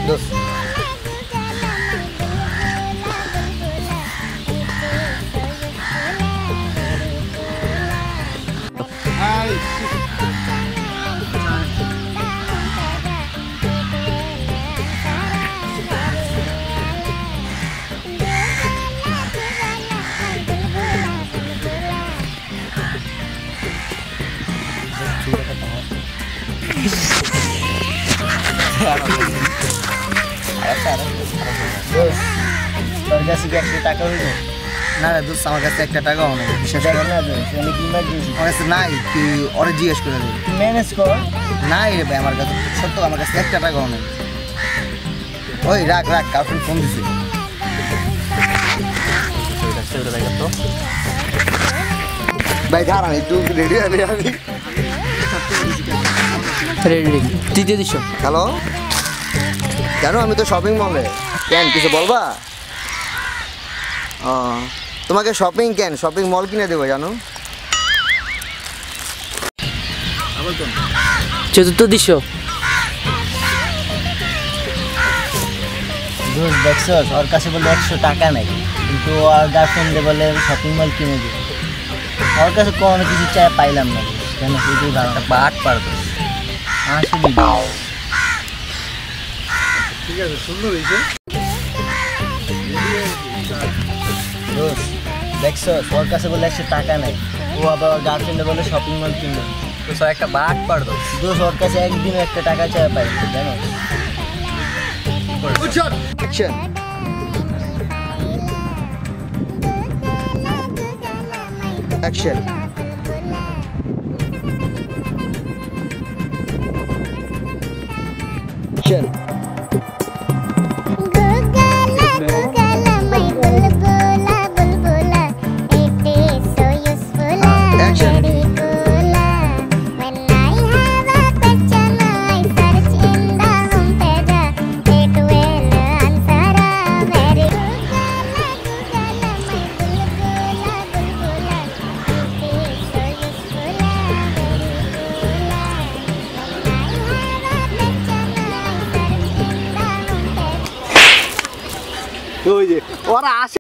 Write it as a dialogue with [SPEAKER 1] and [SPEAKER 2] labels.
[SPEAKER 1] দোস তোর কাছে কি 100 টাকা হইব? না রে দোস্ত, আমার কাছে 1 টাকাও নেই। বিশ্বাস কর না দোস্ত, আমি কি ইমার্জেন্সি আমার কাছে নাই, তুই ওরে জিজ্ঞেস করে দে। তুই ম্যানেজ কর। নাই রে ভাই, আমার কাছে সত্য আমার কাছে 1 টাকাও নেই। ওই রাখ রাখ, কাউকে ফোন দিছি। ভাই দাঁড়ান একটু, রেডি আমি
[SPEAKER 2] রেডি তৃতীয় দৃশ্য।
[SPEAKER 1] হ্যালো, জানো আমি তো শপিং মলে। কেন কিছু বলবা? ও তোমাকে শপিং মল কিনে দেবো জানো।
[SPEAKER 2] চতুর্থ দৃশ্য।
[SPEAKER 1] দেখছো ওর কাছে বলে 100 টাকা নেই, কিন্তু ওর গার্লফ্রেন্ডে বলে শপিং মল কিনে দেবো। ওর কাছে কোনো কিছু চাই পাইলাম না, কেন সেটাই ভালো বাট পারবো। ঠিক আছে, সুন্দর হয়েছে। দেখছো ওর কাছে বলে 100 টাকা নেই, ও আবার ওর গার্লফ্রেন্ডে বলে শপিং মল কিনবে। তো স্যার একটা বাট পারবো দোষ, ওর কাছে একদিনও 1 টাকা চাই পাই জানো। Action. Action. Action. ওই যে ওরা আসে।